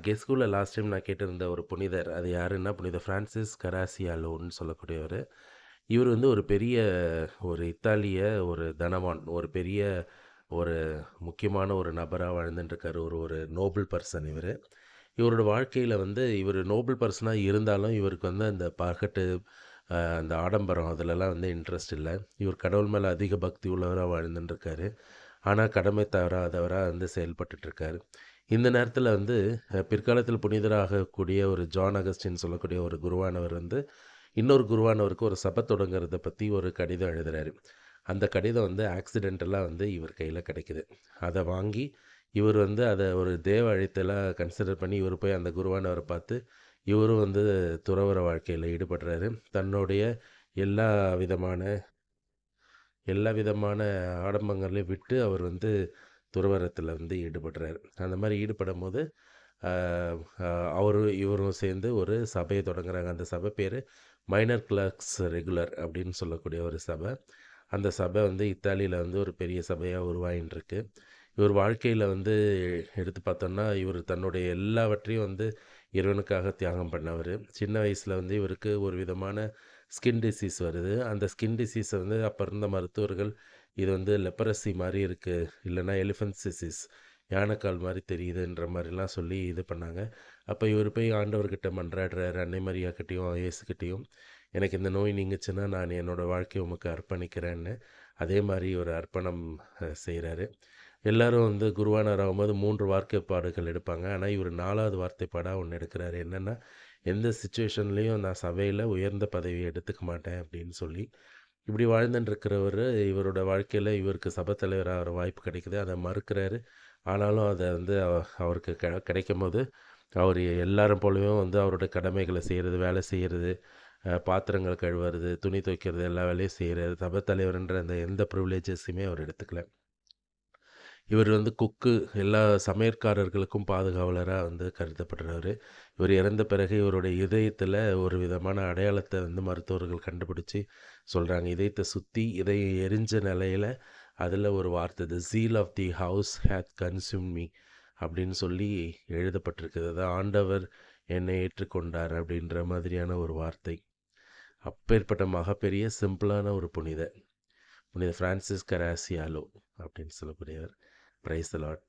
கெஸ்கூல last time நான் கேட்டிருந்த ஒரு புனிதர், அது யாருன்னா புனித ஃப்ரான்சிஸ் கராசியாலோன்னு சொல்லக்கூடியவர். இவர் வந்து ஒரு பெரிய ஒரு இத்தாலிய ஒரு தனவான், ஒரு பெரிய ஒரு முக்கியமான ஒரு நபரா வாழ்ந்துட்டுருக்காரு. ஒரு ஒரு நோபல் பர்சன் இவரு. இவரோட வாழ்க்கையில வந்து இவரு நோபல் பர்சனா இருந்தாலும், இவருக்கு வந்து அந்த பகட்டு, அந்த ஆடம்பரம் அதிலலாம் வந்து இன்ட்ரெஸ்ட் இல்ல. இவர் கடவுள் மேல அதிக பக்தி உள்ளவரா வாழ்ந்துட்டுருக்காரு. ஆனா, கடமை தவறாதவரா வந்து செயல்பட்டுட்டுருக்காரு. இந்த நேரத்தில வந்து பிற்காலத்தில் புனிதராகக்கூடிய ஒரு ஜான் அகஸ்டின் சொல்லக்கூடிய ஒரு குருவானவர் வந்து, இன்னொரு குருவானவருக்கு ஒரு சபை தொடங்குறத பத்தி ஒரு கடிதம் எழுதுறாரு. அந்த கடிதம் வந்து ஆக்சிடென்டலா வந்து இவர் கையில கிடைக்குது. அத வாங்கி, இவர் வந்து அத ஒரு தேவ அழைத்தலா கன்சிடர் பண்ணி, இவர் போய் அந்த குருவானவர பார்த்து, இவரும் வந்து துறவற வாழ்க்கையில ஈடுபடுறாரு. தன்னுடைய எல்லா விதமான எல்லா விதமான ஆடம்பரங்களையும் விட்டு அவர் வந்து துறவறத்துல வந்து ஈடுபடுறாரு. அந்த மாரி ஈடுபடும்போது, அ அ அவரும் இவரும் சேர்ந்து ஒரு சபைய தொடங்குறாங்க. அந்த சபை பேரு மைனர் கிளர்க்ஸ் ரெகுலர் அப்படின்னு சொல்லக்கூடிய ஒரு சபை. அந்த சபை வந்து இத்தாலியில வந்து ஒரு பெரிய சபையா உருவாயின்ருக்கு. இவர் வாழ்க்கையில வந்து எடுத்து பார்த்தோம்னா, இவர் தன்னுடைய எல்லாவற்றையும் வந்து இறைவனுக்காக தியாகம் பண்ணவரு. சின்ன வயசுல வந்து இவருக்கு ஒரு விதமான ஸ்கின் டிசீஸ் வருது. அந்த ஸ்கின் டிசீஸ வந்து அப்ப இருந்த மருத்துவர்கள், இது வந்து லெப்பரசி மாரி இருக்கு. இல்லன்னா எலிஃபென்சிசிஸ் யானைக்கால் மாரி தெரியுதுன்ற மாரிலாம் சொல்லி இது பண்ணாங்க. அப்ப இவரு போய் ஆண்டவர்கிட்ட மன்றாடுறாரு. அன்னை மரியாகிட்டயும், இயேசுகிட்டயும், எனக்கு இந்த நோய் நீங்குச்சுன்னா, நான் என்னோட வாழ்க்கைய உமக்கு அர்ப்பணிக்கிறேன்னு. அதே மாரி ஒரு அர்ப்பணம் செய்றாரு. எல்லாரும் வந்து குருவானவர் ஆகும்போது 3 வார்த்தைப்பாடுகள் எடுப்பாங்க. ஆனா, இவரு 4வது வார்த்தைப்பாடா ஒண்ணு எடுக்குறாரு. என்னன்னா, எந்த சிச்சுவேஷன்லயும் நான் சபையில உயர்ந்த பதவி எடுத்துக்க மாட்டேன் அப்படின்னு சொல்லி, இப்படி வாழ்ந்துட்டு இருக்கிறவரு, இவரோட வாழ்க்கையில இவருக்கு சபை தலைவர் ஆகுற வாய்ப்பு கிடைக்குது. அத மறுக்கிறாரு. ஆனாலும் அத வந்து அவருக்கு கிடைக்கும்போது, அவரு எல்லாரும் போலவும் வந்து அவரோட கடமைகள செய்றது, வேலை செய்றது, பாத்திரங்கள் கழுவுறது, துணி துவைக்கிறது, எல்லா வேலையும் செய்றாரு. சபை தலைவர்ன்ற அந்த எந்த பிரிவிலேஜஸுமே அவர் எடுத்துக்கல. இவர் வந்து குக்கு, எல்லா சமையற்காரர்களுக்கும் பாதுகாவலரா வந்து கருதப்படுறவரு. இவர் இறந்த பிறகு இவருடைய இதயத்தில ஒரு விதமான அடையாளத்த வந்து மருத்துவர்கள் கண்டுபிடிச்சு சொல்றாங்க. இதயத்த சுத்தி இதயம் எரிஞ்ச நிலையில அதில ஒரு வார்த்தை, "the zeal of the house hath consumed me" அப்படின்னு சொல்லி எழுதப்பட்டிருக்குது. அதான் ஆண்டவர் என்னை ஏற்றுக்கொண்டார் அப்படின்ற மாதிரியான ஒரு வார்த்தை. அப்பேற்பட்ட மகப்பெரிய சிம்பிளான ஒரு புனித பிரான்சிஸ் கராசியாலோ அப்படின்னு சொல்லக்கூடியவர். Praise the Lord.